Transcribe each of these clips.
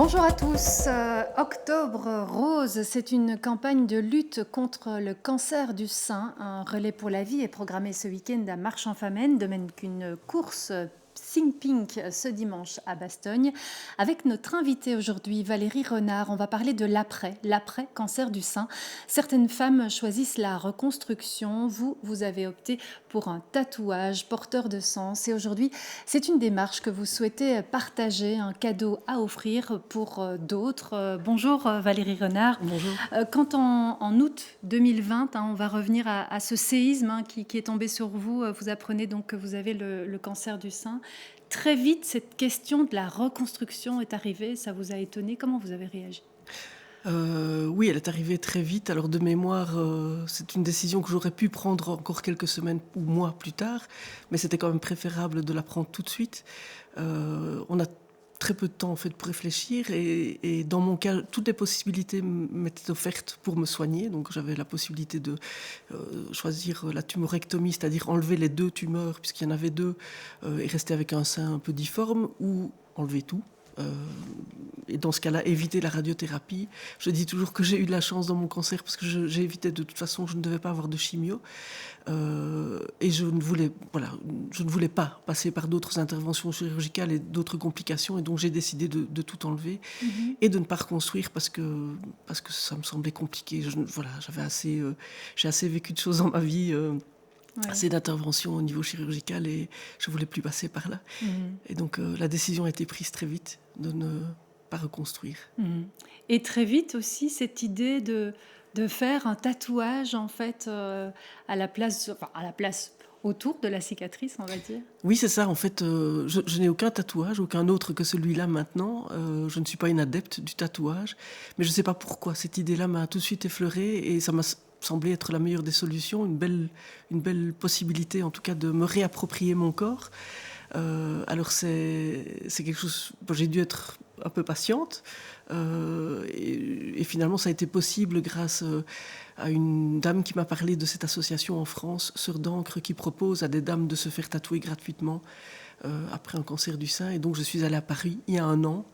Bonjour à tous. Octobre Rose, c'est une campagne de lutte contre le cancer du sein. Un relais pour la vie est programmé ce week-end à Marche-en-Famenne, de même qu'une course Think Pink ce dimanche à Bastogne. Avec notre invitée aujourd'hui, Valérie Renard, on va parler de l'après cancer du sein. Certaines femmes choisissent la reconstruction. Vous avez opté pour un tatouage porteur de sens. Et aujourd'hui, c'est une démarche que vous souhaitez partager, un cadeau à offrir pour d'autres. Bonjour Valérie Renard. Bonjour. Quand en août 2020, on va revenir à ce séisme qui est tombé sur vous, vous apprenez donc que vous avez le cancer du sein. Très vite, cette question de la reconstruction est arrivée, ça vous a étonné. Comment vous avez réagi ? Oui, elle est arrivée très vite. Alors de mémoire, c'est une décision que j'aurais pu prendre encore quelques semaines ou mois plus tard, mais c'était quand même préférable de la prendre tout de suite. On a très peu de temps en fait pour réfléchir et dans mon cas, toutes les possibilités m'étaient offertes pour me soigner. Donc j'avais la possibilité de choisir la tumorectomie, c'est-à-dire enlever les 2 tumeurs puisqu'il y en avait 2 et rester avec un sein un peu difforme, ou enlever tout. Et dans ce cas-là, éviter la radiothérapie. Je dis toujours que j'ai eu de la chance dans mon cancer parce que j'ai évité, de toute façon, je ne devais pas avoir de chimio. Et je ne voulais pas passer par d'autres interventions chirurgicales et d'autres complications. Et donc j'ai décidé de tout enlever et de ne pas reconstruire parce que ça me semblait compliqué. J'ai assez vécu de choses dans ma vie. Assez d'interventions au niveau chirurgical et je ne voulais plus passer par là. Et donc la décision a été prise très vite de ne pas reconstruire. Et très vite aussi cette idée de faire un tatouage en fait à la place autour de la cicatrice, on va dire. Oui, c'est ça. En fait, je n'ai aucun tatouage, aucun autre que celui-là maintenant. Je ne suis pas une adepte du tatouage, mais je ne sais pas pourquoi. Cette idée-là m'a tout de suite effleurée et ça m'a semblé être la meilleure des solutions, une belle possibilité en tout cas de me réapproprier mon corps. Alors c'est quelque chose. J'ai dû être un peu patiente et finalement ça a été possible grâce à une dame qui m'a parlé de cette association en France, Sœurs d'encre, qui propose à des dames de se faire tatouer gratuitement après un cancer du sein. Et donc je suis allée à Paris il y a 1 an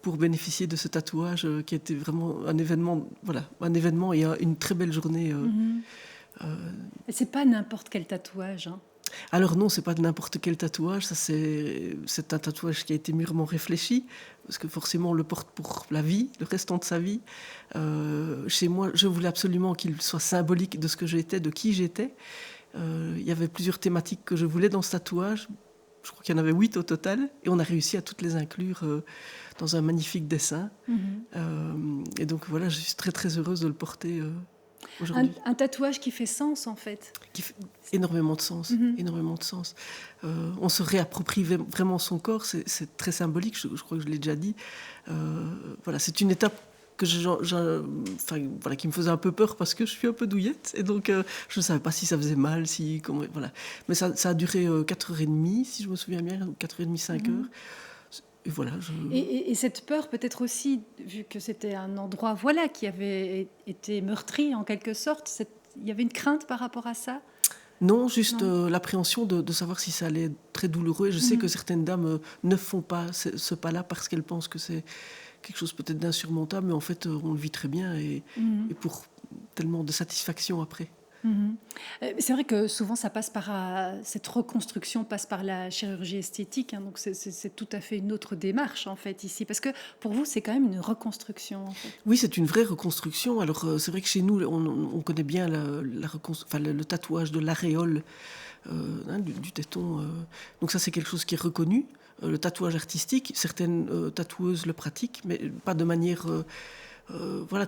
pour bénéficier de ce tatouage qui était vraiment un événement et une très belle journée. Et c'est pas n'importe quel tatouage. Alors non, c'est pas de n'importe quel tatouage, c'est un tatouage qui a été mûrement réfléchi, parce que forcément on le porte pour la vie, le restant de sa vie. Chez moi, je voulais absolument qu'il soit symbolique de ce que j'étais, de qui j'étais. Il y avait plusieurs thématiques que je voulais dans ce tatouage. Je crois qu'il y en avait 8 au total, et on a réussi à toutes les inclure dans un magnifique dessin. Et donc voilà, je suis très très heureuse de le porter aujourd'hui. Un tatouage qui fait sens en fait. Qui fait énormément de sens, énormément de sens. On se réapproprie vraiment son corps, c'est très symbolique, je crois que je l'ai déjà dit. Voilà, c'est une étape que qui me faisait un peu peur parce que je suis un peu douillette et donc je ne savais pas si ça faisait mal, voilà. Mais ça a duré 4h30, si je me souviens bien, 4h30, 5 heures. Et voilà. Et cette peur, peut-être aussi, vu que c'était un endroit qui avait été meurtri en quelque sorte, il y avait une crainte par rapport à ça ? Non, juste l'appréhension de savoir si ça allait être très douloureux. Et je sais que certaines dames ne font pas ce pas-là parce qu'elles pensent que c'est quelque chose peut-être d'insurmontable, mais en fait, on le vit très bien et pour tellement de satisfaction après. C'est vrai que souvent ça passe par cette reconstruction passe par la chirurgie esthétique, donc c'est tout à fait une autre démarche en fait ici, parce que pour vous c'est quand même une reconstruction en fait. Oui, c'est une vraie reconstruction. Alors c'est vrai que chez nous on connaît bien le tatouage de l'aréole du téton, donc ça c'est quelque chose qui est reconnu. Le tatouage artistique, certaines tatoueuses le pratiquent, mais pas de manière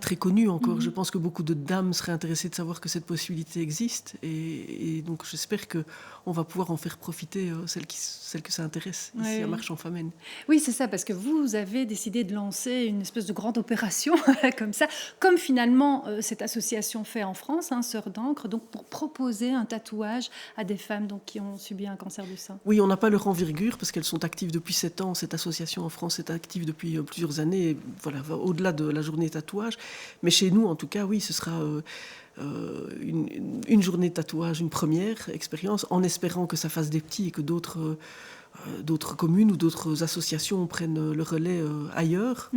très connue encore. Je pense que beaucoup de dames seraient intéressées de savoir que cette possibilité existe et donc j'espère qu'on va pouvoir en faire profiter celles que ça intéresse ici à Marche-en-Famenne. Oui, c'est ça, parce que vous avez décidé de lancer une espèce de grande opération comme ça, comme finalement cette association fait en France, Sœurs d'encre, donc pour proposer un tatouage à des femmes donc, qui ont subi un cancer du sein. Oui, on n'a pas leur envergure parce qu'elles sont actives depuis 7 ans. Cette association en France est active depuis plusieurs années, et voilà, au-delà de la journée tatouage. Mais chez nous, en tout cas, oui, ce sera une journée de tatouage, une première expérience, en espérant que ça fasse des petits et que d'autres d'autres communes ou d'autres associations prennent le relais ailleurs,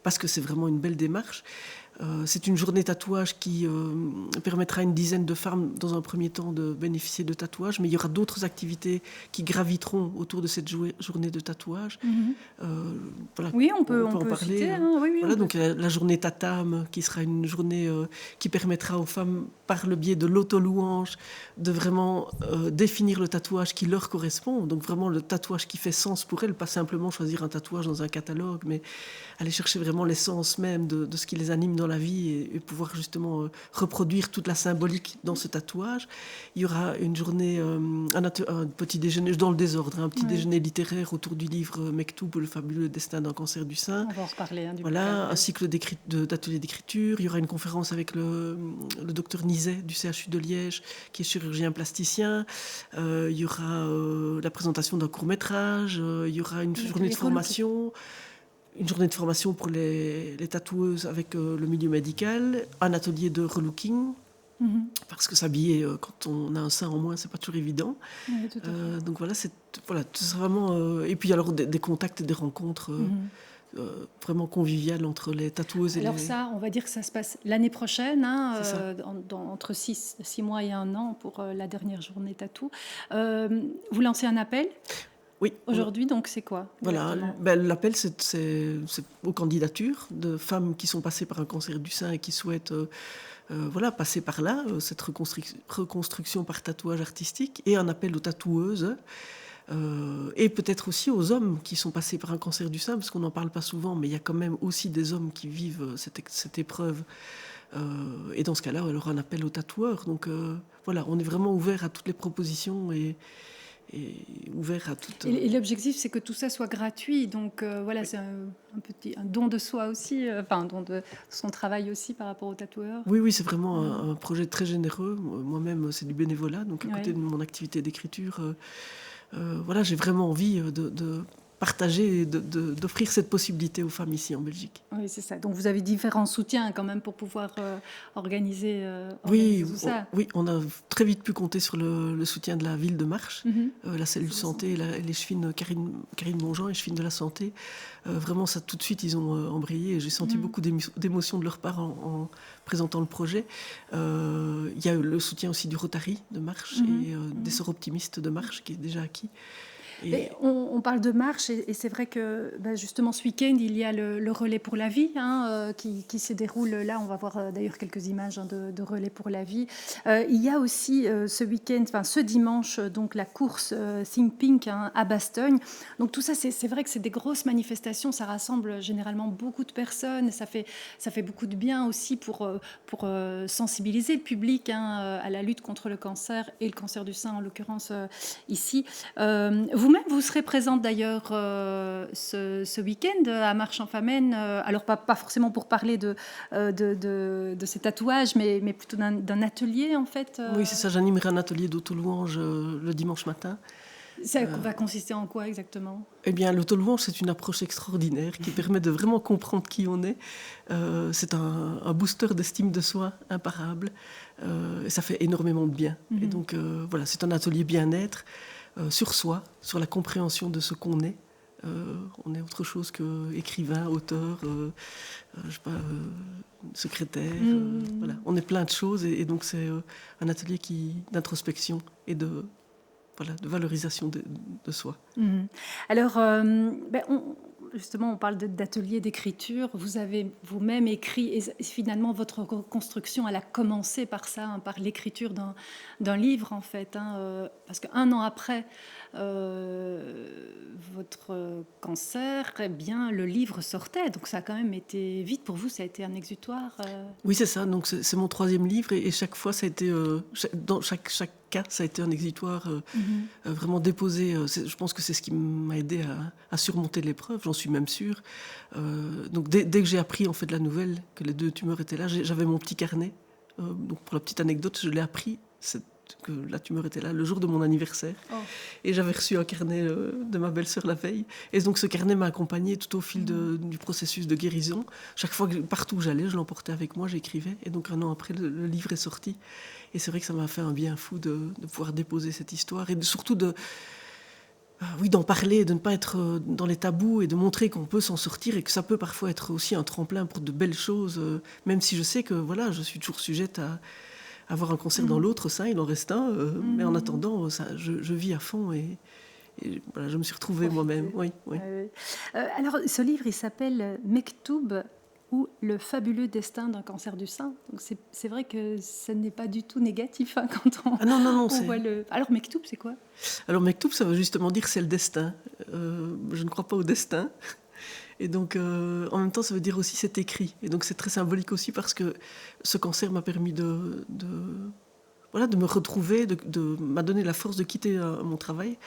parce que c'est vraiment une belle démarche. C'est une journée tatouage qui permettra à une dizaine de femmes, dans un premier temps, de bénéficier de tatouages, mais il y aura d'autres activités qui graviteront autour de cette journée de tatouage. Voilà, Oui, on peut en parler. citer. Oui, Voilà, donc la journée Tatam, qui sera une journée qui permettra aux femmes, par le biais de l'auto-louange, de vraiment définir le tatouage qui leur correspond. Donc vraiment le tatouage qui fait sens pour elles, pas simplement choisir un tatouage dans un catalogue, mais aller chercher vraiment l'essence même de ce qui les anime dans la vie et pouvoir justement reproduire toute la symbolique dans ce tatouage. Il y aura une journée, un petit déjeuner, dans le désordre, un petit déjeuner littéraire autour du livre Mektoub, le fabuleux destin d'un cancer du sein. On va en reparler. Du Voilà, un cycle d'ateliers d'écriture. Il y aura une conférence avec le docteur Nizet du CHU de Liège, qui est chirurgien plasticien. Il y aura la présentation d'un court-métrage. Il y aura une journée de formation. Une journée de formation pour les tatoueuses avec le milieu médical, un atelier de relooking, parce que s'habiller quand on a un sein en moins, c'est pas toujours évident. Oui, tout à fait. Donc voilà, c'est vraiment... et puis alors des contacts et des rencontres vraiment conviviales entre les tatoueuses et Alors ça, on va dire que ça se passe l'année prochaine, entre 6 mois et 1 an pour la dernière journée tatou. Vous lancez un appel ? Oui. Aujourd'hui, donc, c'est quoi? Voilà, l'appel, c'est aux candidatures de femmes qui sont passées par un cancer du sein et qui souhaitent passer par là, cette reconstruction par tatouage artistique, et un appel aux tatoueuses, et peut-être aussi aux hommes qui sont passés par un cancer du sein, parce qu'on n'en parle pas souvent, mais il y a quand même aussi des hommes qui vivent cette épreuve. Et dans ce cas-là, il y aura un appel aux tatoueurs. Donc voilà, on est vraiment ouvert à toutes les propositions et ouvert à toutes. Et l'objectif, c'est que tout ça soit gratuit. Donc voilà, c'est un don de soi aussi, un don de son travail aussi par rapport aux tatoueurs. Oui, c'est vraiment un projet très généreux. Moi-même, c'est du bénévolat. Donc à côté de mon activité d'écriture, j'ai vraiment envie de partager et d'offrir cette possibilité aux femmes ici en Belgique. Oui, c'est ça. Donc vous avez différents soutiens quand même pour pouvoir organiser tout ça. Oui, on a très vite pu compter sur le soutien de la ville de Marche, la cellule santé et les chefines Karine Monjean, les chefines de la santé. Vraiment, ça tout de suite, ils ont embrayé. J'ai senti beaucoup d'émotions de leur part en présentant le projet. Il y a le soutien aussi du Rotary de Marche et des Sœurs optimistes de Marche qui est déjà acquis. Et on parle de marche et c'est vrai que justement ce week-end il y a le relais pour la vie qui se déroule là. On va voir d'ailleurs quelques images de relais pour la vie. Il y a aussi ce dimanche donc la course Think Pink à Bastogne. Donc tout ça c'est vrai que c'est des grosses manifestations. Ça rassemble généralement beaucoup de personnes. Ça fait beaucoup de bien aussi pour sensibiliser le public à la lutte contre le cancer et le cancer du sein en l'occurrence ici. Vous-même, vous serez présente d'ailleurs ce week-end à Marche-en-Famenne. Alors, pas forcément pour parler de ces tatouages, mais plutôt d'un atelier, en fait. Oui, c'est ça. J'animerai un atelier d'auto-louange le dimanche matin. Ça va consister en quoi exactement ? Eh bien, l'auto-louange, c'est une approche extraordinaire qui permet de vraiment comprendre qui on est. C'est un booster d'estime de soi imparable. Et ça fait énormément de bien. Et donc, c'est un atelier bien-être. Sur soi, sur la compréhension de ce qu'on est. On est autre chose qu'écrivain, auteur, secrétaire. Voilà. On est plein de choses et donc c'est un atelier d'introspection et de valorisation de soi. Alors, justement, on parle d'atelier d'écriture. Vous avez vous-même écrit, et finalement, votre reconstruction, elle a commencé par ça, par l'écriture d'un livre, en fait. Parce qu'un an après votre cancer, eh bien, le livre sortait. Donc, ça a quand même été vite pour vous. Ça a été un exutoire. Oui, c'est ça. Donc, c'est mon 3e livre et chaque fois, ça a été dans chaque cas, ça a été un exutoire vraiment déposé. Je pense que c'est ce qui m'a aidé à surmonter l'épreuve. J'en suis même sûre. Donc, dès que j'ai appris en fait la nouvelle que les 2 tumeurs étaient là, j'avais mon petit carnet. Donc, pour la petite anecdote, je l'ai appris que la tumeur était là le jour de mon anniversaire. Et j'avais reçu un carnet de ma belle-sœur la veille. Et donc ce carnet m'a accompagnée tout au fil du processus de guérison. Chaque fois, partout où j'allais, je l'emportais avec moi, j'écrivais. Et donc 1 an après, le livre est sorti. Et c'est vrai que ça m'a fait un bien fou de pouvoir déposer cette histoire. Et surtout Oui, d'en parler, de ne pas être dans les tabous et de montrer qu'on peut s'en sortir et que ça peut parfois être aussi un tremplin pour de belles choses, même si je sais que voilà, je suis toujours sujette à avoir un cancer dans l'autre sein, il en reste un, mais en attendant, ça, je vis à fond et voilà, je me suis retrouvée moi-même. Profiter. Oui, oui. Ouais, ouais. Alors, ce livre, il s'appelle Mektoub ou le fabuleux destin d'un cancer du sein. Donc, c'est vrai que ce n'est pas du tout négatif hein, quand Ah non, non, non, on c'est... voit le. Alors, Mektoub, c'est quoi? Alors Mektoub, ça veut justement dire c'est le destin. Je ne crois pas au destin. Et donc, en même temps, ça veut dire aussi c'est écrit. Et donc, c'est très symbolique aussi parce que ce cancer m'a permis voilà, de me retrouver, m'a donné la force de quitter mon travail.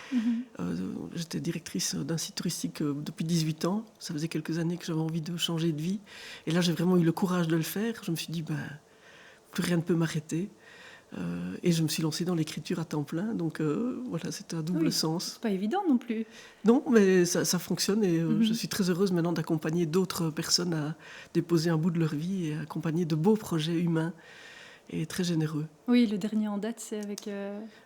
J'étais directrice d'un site touristique depuis 18 ans. Ça faisait quelques années que j'avais envie de changer de vie. Et là, j'ai vraiment eu le courage de le faire. Je me suis dit, plus rien ne peut m'arrêter. Et je me suis lancée dans l'écriture à temps plein. Donc voilà, c'était un double sens. C'est pas évident non plus. Non, mais ça fonctionne et je suis très heureuse maintenant d'accompagner d'autres personnes à déposer un bout de leur vie et à accompagner de beaux projets humains et très généreux. Oui, le dernier en date, c'est avec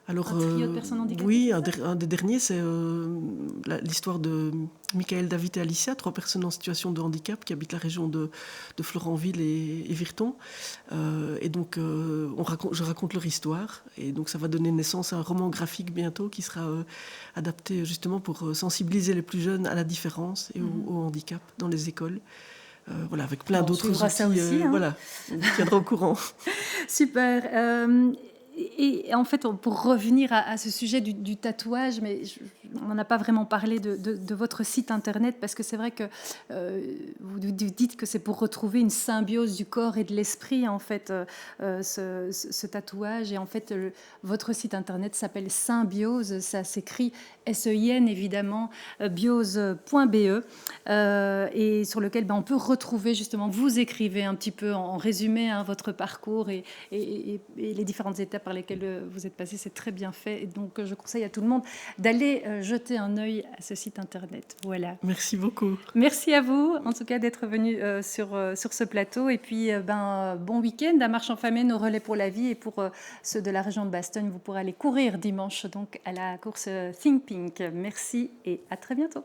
Alors, un trio de personnes handicapées. oui, c'est ça un des derniers, c'est l'histoire de Michael, David et Alicia, 3 personnes en situation de handicap qui habitent la région de Florenville et Virton. Et donc, je raconte leur histoire. Et donc, ça va donner naissance à un roman graphique bientôt qui sera adapté justement pour sensibiliser les plus jeunes à la différence et au handicap dans les écoles. Voilà, avec plein d'autres outils. Ça aussi, hein. Voilà, on tiendra au courant. Super. Et en fait, pour revenir à ce sujet du tatouage, mais on n'en a pas vraiment parlé de votre site internet, parce que c'est vrai que vous dites que c'est pour retrouver une symbiose du corps et de l'esprit, en fait, ce tatouage. Et en fait, votre site internet s'appelle Symbiose, ça s'écrit SEIN évidemment, biose.be, et sur lequel on peut retrouver justement, vous écrivez un petit peu en résumé hein, votre parcours et les différentes étapes par lesquelles vous êtes passé, c'est très bien fait. Et donc, je conseille à tout le monde d'aller jeter un œil à ce site internet. Voilà. Merci beaucoup. Merci à vous, en tout cas, d'être venu sur ce plateau. Et puis, bon week-end à Marche-en-Famenne, au Relais pour la Vie. Et pour ceux de la région de Bastogne, vous pourrez aller courir dimanche donc à la course Think Pink. Merci et à très bientôt.